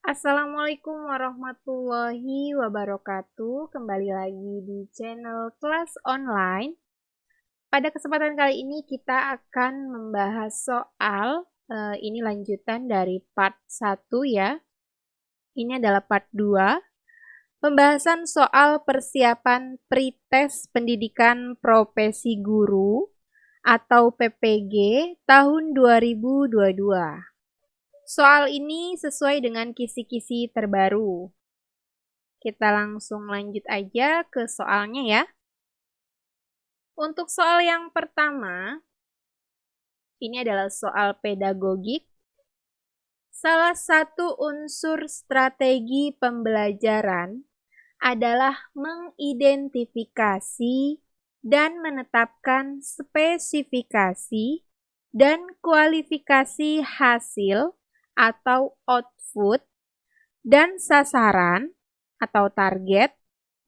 Assalamualaikum warahmatullahi wabarakatuh. Kembali lagi di channel kelas online. Pada kesempatan kali ini kita akan membahas soal ini lanjutan dari part 1 ya. Ini adalah part 2. Pembahasan soal persiapan pretest pendidikan profesi guru atau PPG tahun 2022. Soal ini sesuai dengan kisi-kisi terbaru. Kita langsung lanjut aja ke soalnya ya. Untuk soal yang pertama, ini adalah soal pedagogik. Salah satu unsur strategi pembelajaran adalah mengidentifikasi dan menetapkan spesifikasi dan kualifikasi hasil atau output dan sasaran atau target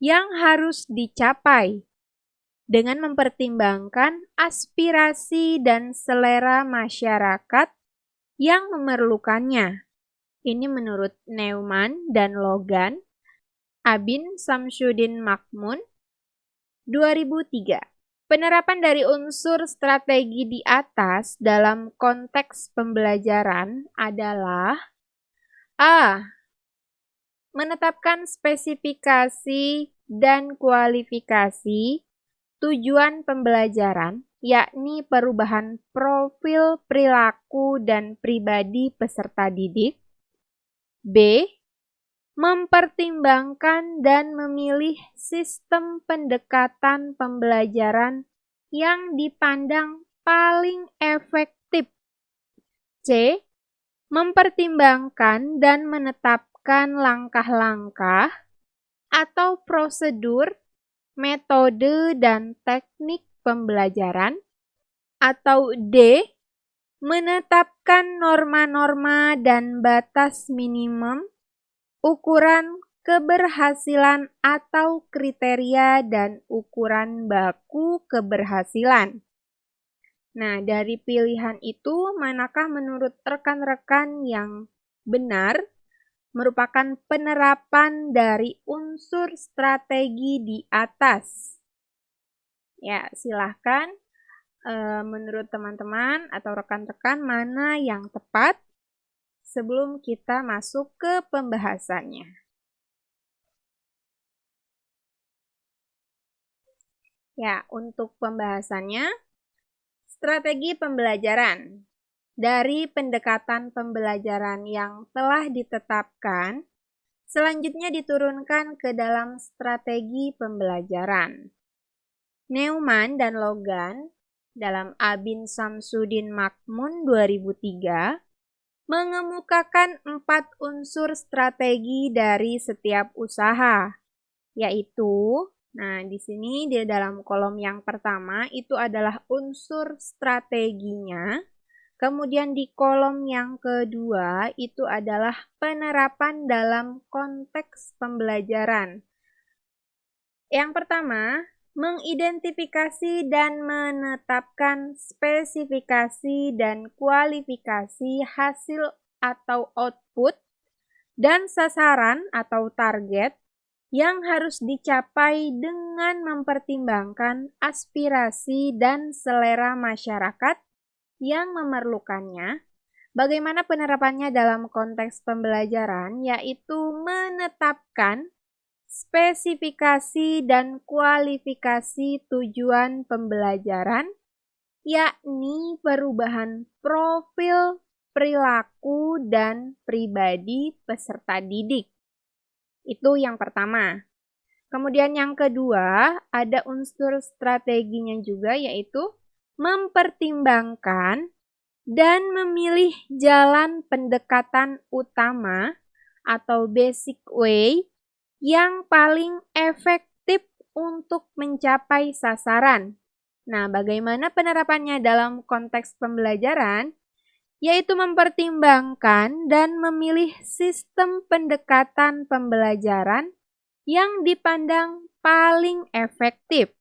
yang harus dicapai dengan mempertimbangkan aspirasi dan selera masyarakat yang memerlukannya. Ini menurut Neumann dan Logan, Abin Samsudin Makmun, 2003. Penerapan dari unsur strategi di atas dalam konteks pembelajaran adalah A. Menetapkan spesifikasi dan kualifikasi tujuan pembelajaran, yakni perubahan profil perilaku dan pribadi peserta didik. B. Mempertimbangkan dan memilih sistem pendekatan pembelajaran yang dipandang paling efektif. C. Mempertimbangkan dan menetapkan langkah-langkah atau prosedur, metode, dan teknik pembelajaran. Atau D. Menetapkan norma-norma dan batas minimum, ukuran keberhasilan atau kriteria dan ukuran baku keberhasilan. Nah, dari pilihan itu, manakah menurut rekan-rekan yang benar merupakan penerapan dari unsur strategi di atas? Ya, silahkan menurut teman-teman atau rekan-rekan mana yang tepat sebelum kita masuk ke pembahasannya. Ya, untuk pembahasannya, strategi pembelajaran. Dari pendekatan pembelajaran yang telah ditetapkan, selanjutnya diturunkan ke dalam strategi pembelajaran. Neumann dan Logan dalam Abin Samsudin Makmun 2003 mengemukakan 4 unsur strategi dari setiap usaha, yaitu di sini di dalam kolom yang pertama itu adalah unsur strateginya. Kemudian di kolom yang kedua itu adalah penerapan dalam konteks pembelajaran. Yang pertama, mengidentifikasi dan menetapkan spesifikasi dan kualifikasi hasil atau output dan sasaran atau target yang harus dicapai dengan mempertimbangkan aspirasi dan selera masyarakat yang memerlukannya. Bagaimana penerapannya dalam konteks pembelajaran, yaitu menetapkan spesifikasi dan kualifikasi tujuan pembelajaran, yakni perubahan profil perilaku dan pribadi peserta didik. Itu yang pertama. Kemudian yang kedua, ada unsur strateginya juga, yaitu mempertimbangkan dan memilih jalan pendekatan utama atau basic way yang paling efektif untuk mencapai sasaran. Nah, bagaimana penerapannya dalam konteks pembelajaran? Yaitu mempertimbangkan dan memilih sistem pendekatan pembelajaran yang dipandang paling efektif.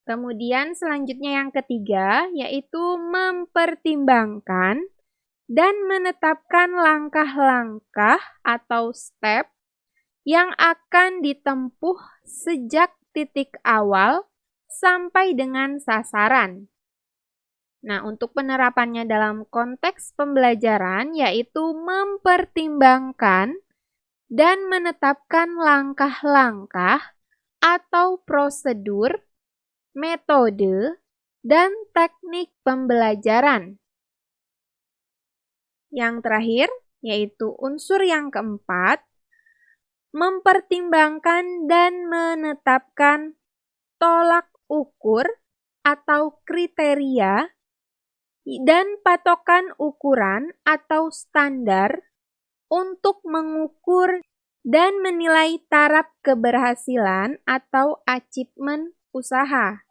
Kemudian selanjutnya yang ketiga, yaitu mempertimbangkan dan menetapkan langkah-langkah atau step yang akan ditempuh sejak titik awal sampai dengan sasaran. Nah, untuk penerapannya dalam konteks pembelajaran yaitu mempertimbangkan dan menetapkan langkah-langkah atau prosedur, metode, dan teknik pembelajaran. Yang terakhir, yaitu unsur yang keempat, mempertimbangkan dan menetapkan tolak ukur atau kriteria dan patokan ukuran atau standar untuk mengukur dan menilai taraf keberhasilan atau achievement usaha.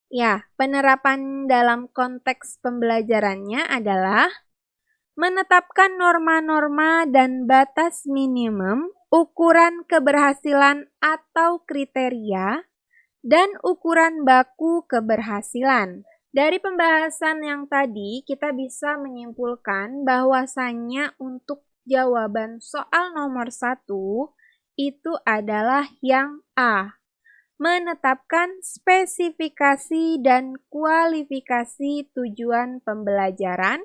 Ya, penerapan dalam konteks pembelajarannya adalah menetapkan norma-norma dan batas minimum, ukuran keberhasilan atau kriteria, dan ukuran baku keberhasilan. Dari pembahasan yang tadi, kita bisa menyimpulkan bahwasannya untuk jawaban soal nomor 1 itu adalah yang A. Menetapkan spesifikasi dan kualifikasi tujuan pembelajaran,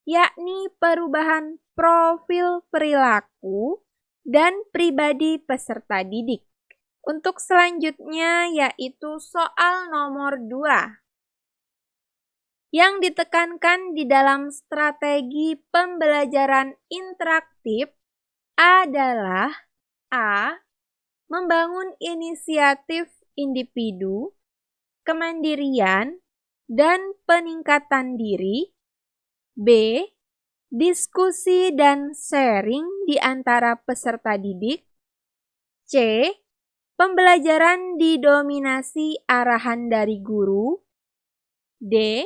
yakni perubahan profil perilaku dan pribadi peserta didik. Untuk selanjutnya yaitu soal nomor 2. Yang ditekankan di dalam strategi pembelajaran interaktif adalah A. Membangun inisiatif individu, kemandirian, dan peningkatan diri. B. Diskusi dan sharing di antara peserta didik. C. Pembelajaran didominasi arahan dari guru. D.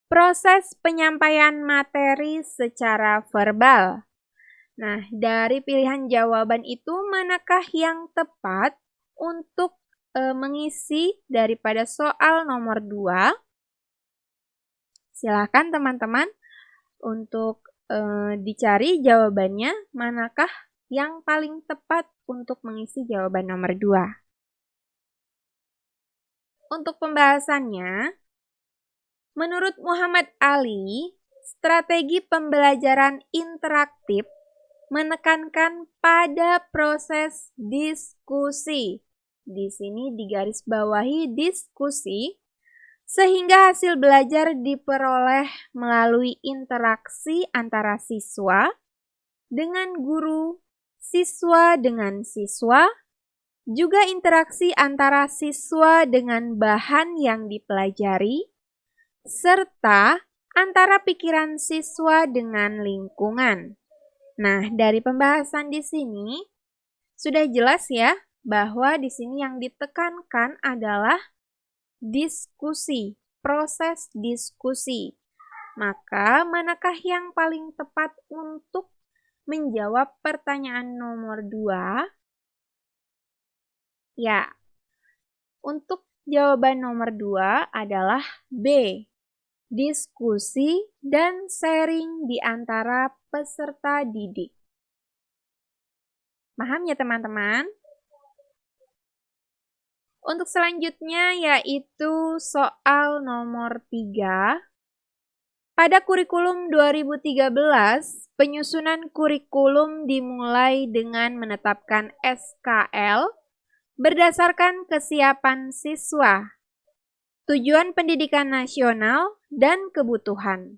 Proses penyampaian materi secara verbal. Nah, dari pilihan jawaban itu, manakah yang tepat untuk mengisi daripada soal nomor 2? Silakan teman-teman untuk dicari jawabannya, manakah yang paling tepat untuk mengisi jawaban nomor 2. Untuk pembahasannya, menurut Muhammad Ali, strategi pembelajaran interaktif menekankan pada proses diskusi. Di sini digarisbawahi diskusi, sehingga hasil belajar diperoleh melalui interaksi antara siswa dengan guru, siswa dengan siswa, juga interaksi antara siswa dengan bahan yang dipelajari, serta antara pikiran siswa dengan lingkungan. Nah, dari pembahasan di sini sudah jelas ya bahwa di sini yang ditekankan adalah diskusi, proses diskusi. Maka, manakah yang paling tepat untuk menjawab pertanyaan nomor 2? Ya, untuk jawaban nomor 2 adalah B. Diskusi dan sharing di antara peserta didik. Paham ya teman-teman? Untuk selanjutnya yaitu soal nomor 3. Pada kurikulum 2013, penyusunan kurikulum dimulai dengan menetapkan SKL berdasarkan kesiapan siswa, tujuan pendidikan nasional, dan kebutuhan.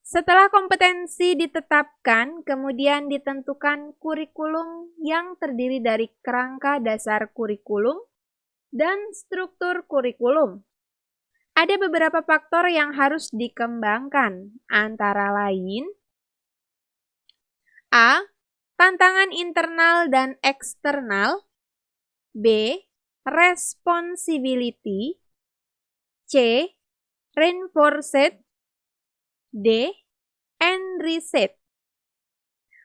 Setelah kompetensi ditetapkan, kemudian ditentukan kurikulum yang terdiri dari kerangka dasar kurikulum dan struktur kurikulum. Ada beberapa faktor yang harus dikembangkan, antara lain A. Tantangan internal dan eksternal. B. Responsibility. C. Reinforced. D. And reset.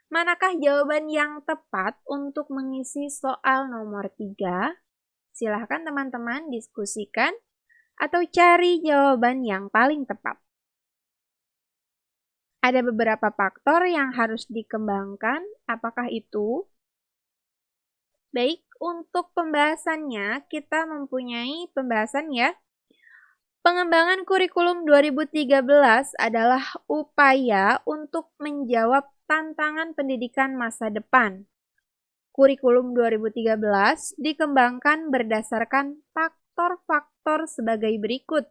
Manakah jawaban yang tepat untuk mengisi soal nomor 3? Silahkan teman-teman diskusikan atau cari jawaban yang paling tepat. Ada beberapa faktor yang harus dikembangkan. Apakah itu? Baik, untuk pembahasannya kita mempunyai pembahasan ya. Pengembangan kurikulum 2013 adalah upaya untuk menjawab tantangan pendidikan masa depan. Kurikulum 2013 dikembangkan berdasarkan faktor-faktor sebagai berikut.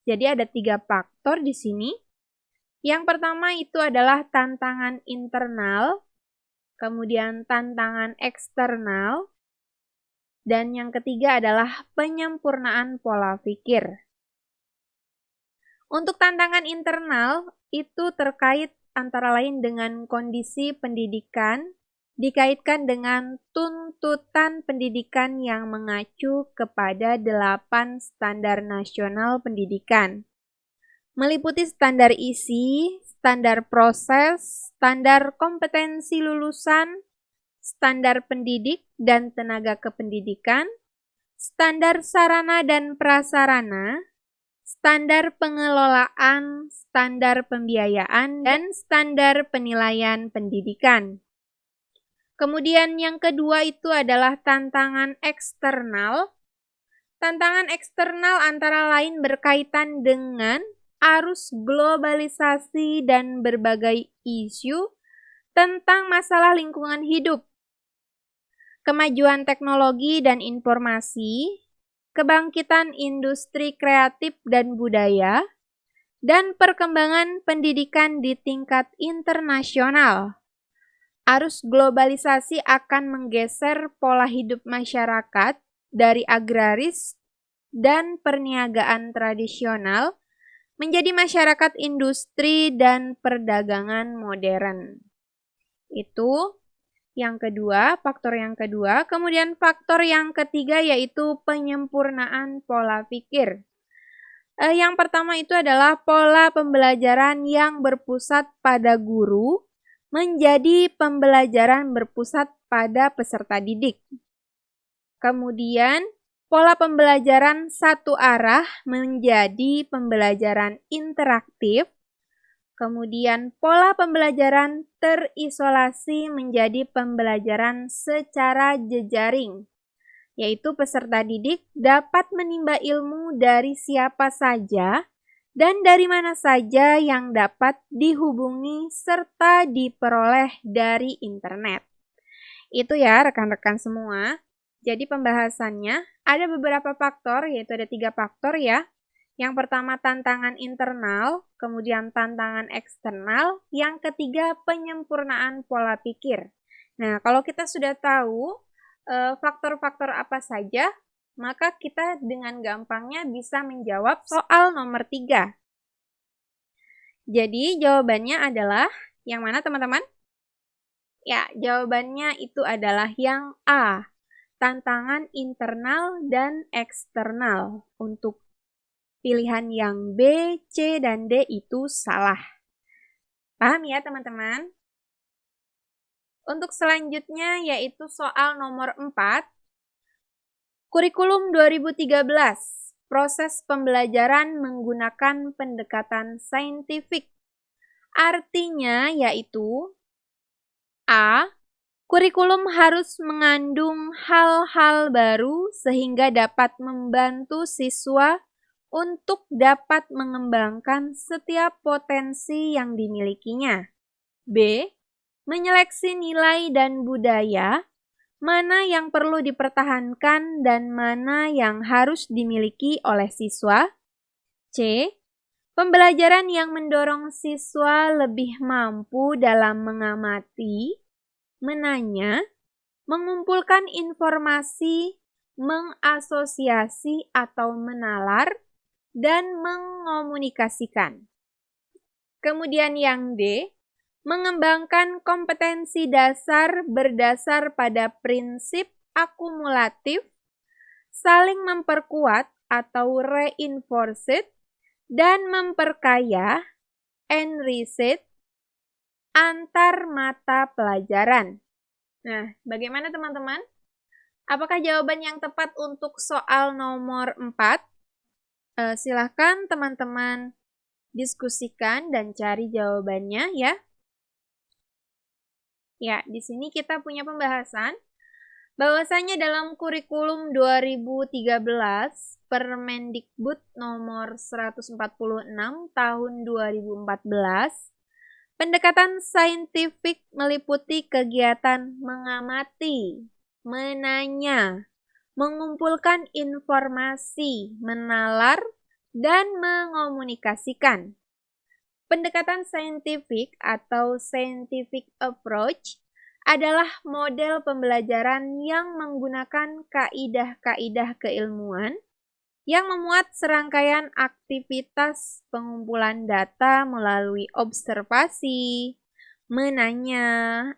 Jadi ada 3 faktor di sini. Yang pertama itu adalah tantangan internal, kemudian tantangan eksternal, dan yang ketiga adalah penyempurnaan pola pikir. Untuk tantangan internal, itu terkait antara lain dengan kondisi pendidikan, dikaitkan dengan tuntutan pendidikan yang mengacu kepada 8 standar nasional pendidikan. Meliputi standar isi, standar proses, standar kompetensi lulusan, standar pendidik dan tenaga kependidikan, standar sarana dan prasarana, standar pengelolaan, standar pembiayaan, dan standar penilaian pendidikan. Kemudian yang kedua itu adalah tantangan eksternal. Tantangan eksternal antara lain berkaitan dengan arus globalisasi dan berbagai isu tentang masalah lingkungan hidup, kemajuan teknologi dan informasi, kebangkitan industri kreatif dan budaya, dan perkembangan pendidikan di tingkat internasional. Arus globalisasi akan menggeser pola hidup masyarakat dari agraris dan perniagaan tradisional menjadi masyarakat industri dan perdagangan modern. Itu yang kedua, faktor yang kedua. Kemudian faktor yang ketiga yaitu penyempurnaan pola pikir. Yang pertama itu adalah pola pembelajaran yang berpusat pada guru menjadi pembelajaran berpusat pada peserta didik. Kemudian, pola pembelajaran satu arah menjadi pembelajaran interaktif. Kemudian, pola pembelajaran terisolasi menjadi pembelajaran secara jejaring, yaitu peserta didik dapat menimba ilmu dari siapa saja dan dari mana saja yang dapat dihubungi serta diperoleh dari internet. Itu ya rekan-rekan semua. Jadi pembahasannya ada beberapa faktor, yaitu ada 3 faktor ya. Yang pertama tantangan internal, kemudian tantangan eksternal, yang ketiga penyempurnaan pola pikir. Nah, kalau kita sudah tahu faktor-faktor apa saja, maka kita dengan gampangnya bisa menjawab soal nomor 3. Jadi jawabannya adalah yang mana teman-teman? Ya, jawabannya itu adalah yang A, tantangan internal dan eksternal. Untuk pilihan yang B, C, dan D itu salah. Paham ya teman-teman? Untuk selanjutnya yaitu soal nomor 4. Kurikulum 2013, proses pembelajaran menggunakan pendekatan saintifik. Artinya yaitu A. Kurikulum harus mengandung hal-hal baru sehingga dapat membantu siswa untuk dapat mengembangkan setiap potensi yang dimilikinya. B. Menyeleksi nilai dan budaya, mana yang perlu dipertahankan dan mana yang harus dimiliki oleh siswa. C. Pembelajaran yang mendorong siswa lebih mampu dalam mengamati, menanya, mengumpulkan informasi, mengasosiasi atau menalar, dan mengomunikasikan. Kemudian yang D, mengembangkan kompetensi dasar berdasar pada prinsip akumulatif, saling memperkuat atau reinforced, dan memperkaya, enriched, antar mata pelajaran. Nah, bagaimana teman-teman? Apakah jawaban yang tepat untuk soal nomor 4? Silahkan teman-teman diskusikan dan cari jawabannya ya. Ya, di sini kita punya pembahasan bahwasanya dalam kurikulum 2013 Permendikbud nomor 146 tahun 2014, pendekatan saintifik meliputi kegiatan mengamati, menanya, mengumpulkan informasi, menalar, dan mengomunikasikan. Pendekatan saintifik atau scientific approach adalah model pembelajaran yang menggunakan kaidah-kaidah keilmuan yang memuat serangkaian aktivitas pengumpulan data melalui observasi, menanya,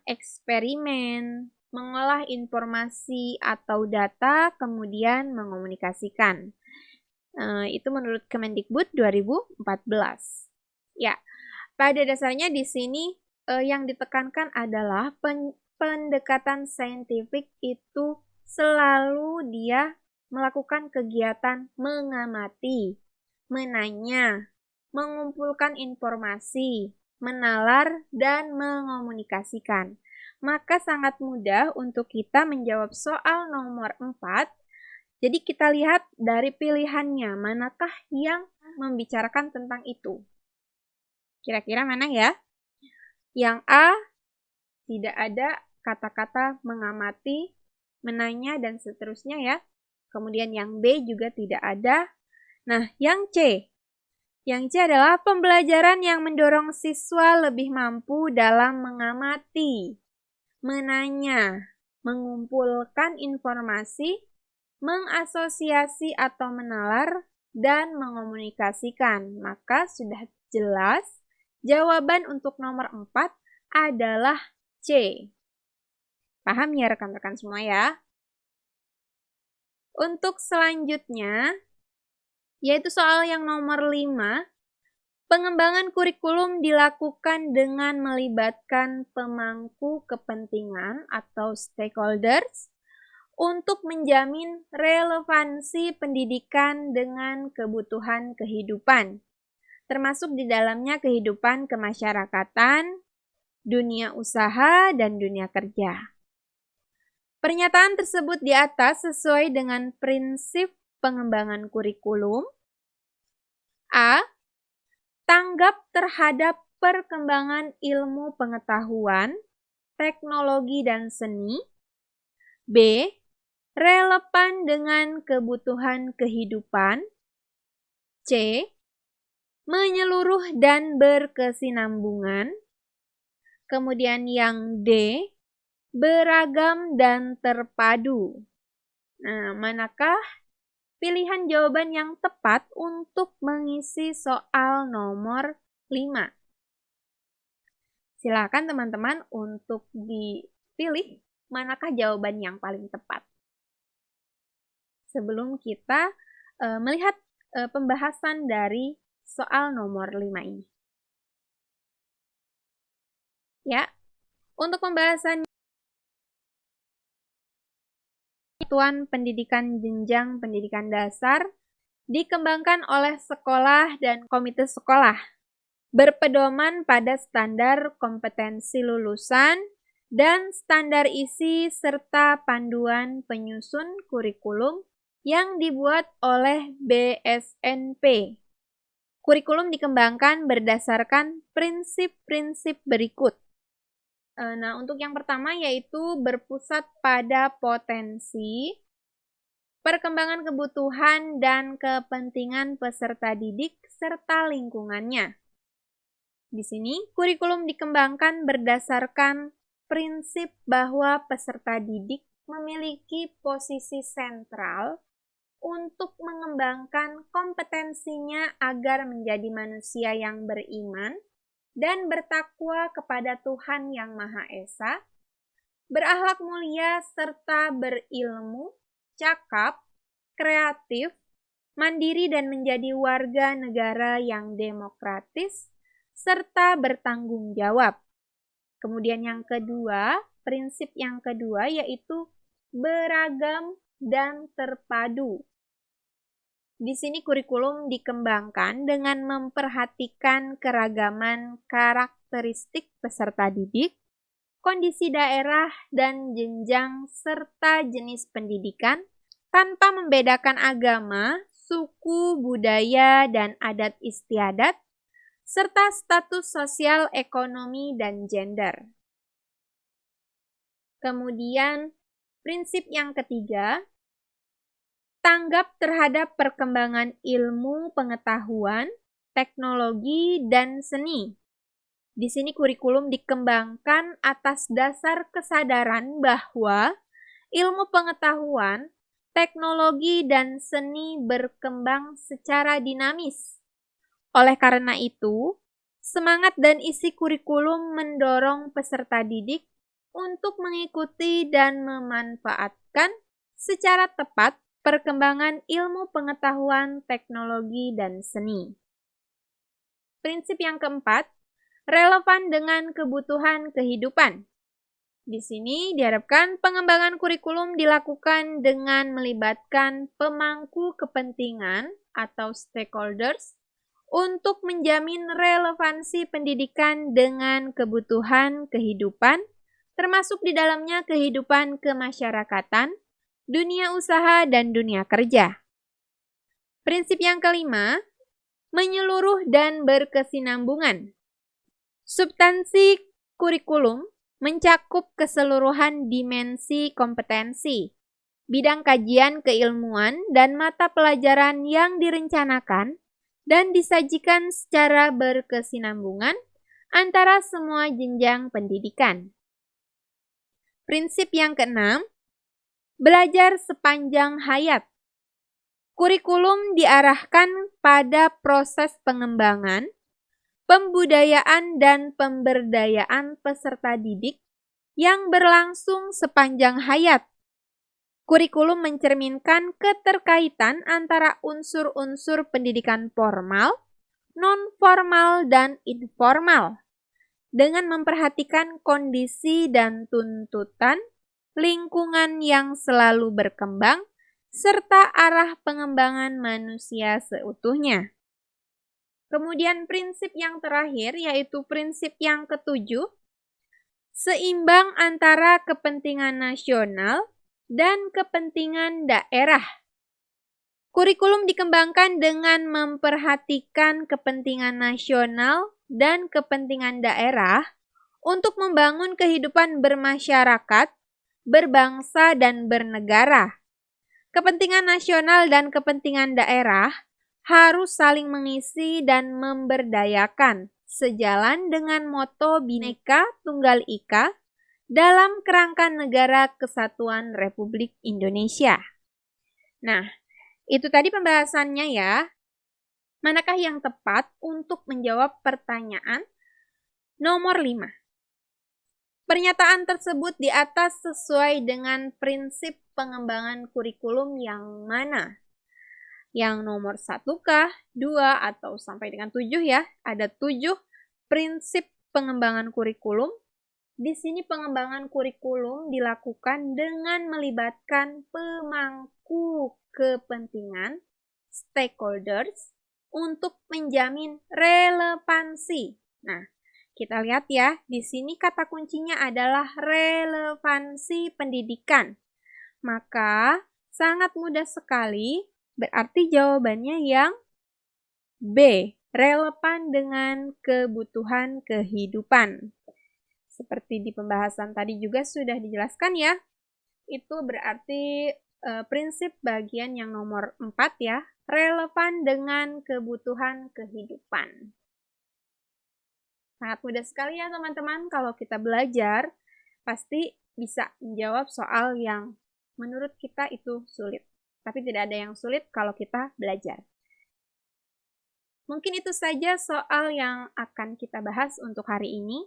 eksperimen, mengolah informasi atau data, kemudian mengomunikasikan. Itu menurut Kemendikbud 2014. Ya, pada dasarnya di sini yang ditekankan adalah pendekatan saintifik itu selalu dia melakukan kegiatan mengamati, menanya, mengumpulkan informasi, menalar, dan mengomunikasikan. Maka sangat mudah untuk kita menjawab soal nomor 4. Jadi kita lihat dari pilihannya, manakah yang membicarakan tentang itu. Kira-kira mana ya? Yang A, tidak ada kata-kata mengamati, menanya, dan seterusnya ya. Kemudian yang B juga tidak ada. Nah, yang C. Yang C adalah pembelajaran yang mendorong siswa lebih mampu dalam mengamati, menanya, mengumpulkan informasi, mengasosiasi atau menalar, dan mengomunikasikan. Maka sudah jelas jawaban untuk nomor 4 adalah C. Paham ya rekan-rekan semua ya? Untuk selanjutnya, yaitu soal yang nomor 5, pengembangan kurikulum dilakukan dengan melibatkan pemangku kepentingan atau stakeholders untuk menjamin relevansi pendidikan dengan kebutuhan kehidupan, termasuk di dalamnya kehidupan kemasyarakatan, dunia usaha, dan dunia kerja. Pernyataan tersebut di atas sesuai dengan prinsip pengembangan kurikulum. A. Tanggap terhadap perkembangan ilmu pengetahuan, teknologi, dan seni. B. Relevan dengan kebutuhan kehidupan. C. Menyeluruh dan berkesinambungan. Kemudian yang D. Beragam dan terpadu. Nah, manakah pilihan jawaban yang tepat untuk mengisi soal nomor 5? Silakan teman-teman untuk dipilih manakah jawaban yang paling tepat. Sebelum kita melihat pembahasan dari soal nomor 5 ini. Ya, untuk pembahasan Satuan Pendidikan Jenjang Pendidikan Dasar dikembangkan oleh sekolah dan komite sekolah, berpedoman pada standar kompetensi lulusan dan standar isi serta panduan penyusun kurikulum yang dibuat oleh BSNP. Kurikulum dikembangkan berdasarkan prinsip-prinsip berikut. Nah, untuk yang pertama yaitu berpusat pada potensi, perkembangan kebutuhan dan kepentingan peserta didik serta lingkungannya. Di sini, kurikulum dikembangkan berdasarkan prinsip bahwa peserta didik memiliki posisi sentral untuk mengembangkan kompetensinya agar menjadi manusia yang beriman dan bertakwa kepada Tuhan Yang Maha Esa, berakhlak mulia serta berilmu, cakap, kreatif, mandiri dan menjadi warga negara yang demokratis, serta bertanggung jawab. Kemudian yang kedua, prinsip yang kedua yaitu beragam dan terpadu. Di sini kurikulum dikembangkan dengan memperhatikan keragaman karakteristik peserta didik, kondisi daerah, dan jenjang serta jenis pendidikan tanpa membedakan agama, suku, budaya, dan adat istiadat, serta status sosial, ekonomi, dan gender. Kemudian, prinsip yang ketiga, tanggap terhadap perkembangan ilmu pengetahuan, teknologi, dan seni. Di sini kurikulum dikembangkan atas dasar kesadaran bahwa ilmu pengetahuan, teknologi, dan seni berkembang secara dinamis. Oleh karena itu, semangat dan isi kurikulum mendorong peserta didik untuk mengikuti dan memanfaatkan secara tepat perkembangan ilmu pengetahuan, teknologi, dan seni. Prinsip yang keempat, relevan dengan kebutuhan kehidupan. Di sini diharapkan pengembangan kurikulum dilakukan dengan melibatkan pemangku kepentingan atau stakeholders untuk menjamin relevansi pendidikan dengan kebutuhan kehidupan, termasuk di dalamnya kehidupan kemasyarakatan, dunia usaha, dan dunia kerja. Prinsip yang kelima, menyeluruh dan berkesinambungan. Substansi kurikulum mencakup keseluruhan dimensi kompetensi, bidang kajian keilmuan, dan mata pelajaran yang direncanakan dan disajikan secara berkesinambungan antara semua jenjang pendidikan. Prinsip yang keenam, belajar sepanjang hayat. Kurikulum diarahkan pada proses pengembangan, pembudayaan, dan pemberdayaan peserta didik yang berlangsung sepanjang hayat. Kurikulum mencerminkan keterkaitan antara unsur-unsur pendidikan formal, non-formal, dan informal, dengan memperhatikan kondisi dan tuntutan lingkungan yang selalu berkembang, serta arah pengembangan manusia seutuhnya. Kemudian prinsip yang terakhir, yaitu prinsip yang ketujuh, seimbang antara kepentingan nasional dan kepentingan daerah. Kurikulum dikembangkan dengan memperhatikan kepentingan nasional dan kepentingan daerah untuk membangun kehidupan bermasyarakat, berbangsa, dan bernegara. Kepentingan nasional dan kepentingan daerah harus saling mengisi dan memberdayakan, sejalan dengan moto Bhinneka Tunggal Ika dalam kerangka Negara Kesatuan Republik Indonesia. Nah, itu tadi pembahasannya ya. Manakah yang tepat untuk menjawab pertanyaan nomor 5? Pernyataan tersebut di atas sesuai dengan prinsip pengembangan kurikulum yang mana? Yang nomor 1 kah, 2, atau sampai dengan 7 ya? Ada 7 prinsip pengembangan kurikulum. Di sini pengembangan kurikulum dilakukan dengan melibatkan pemangku kepentingan, stakeholders, untuk menjamin relevansi. Nah, kita lihat ya, di sini kata kuncinya adalah relevansi pendidikan. Maka, sangat mudah sekali, berarti jawabannya yang B, relevan dengan kebutuhan kehidupan. Seperti di pembahasan tadi juga sudah dijelaskan ya, itu berarti prinsip bagian yang nomor 4 ya, relevan dengan kebutuhan kehidupan. Sangat mudah sekali ya teman-teman, kalau kita belajar, pasti bisa menjawab soal yang menurut kita itu sulit. Tapi tidak ada yang sulit kalau kita belajar. Mungkin itu saja soal yang akan kita bahas untuk hari ini.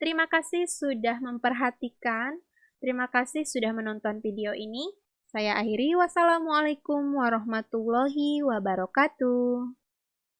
Terima kasih sudah memperhatikan. Terima kasih sudah menonton video ini. Saya akhiri. Wassalamualaikum warahmatullahi wabarakatuh.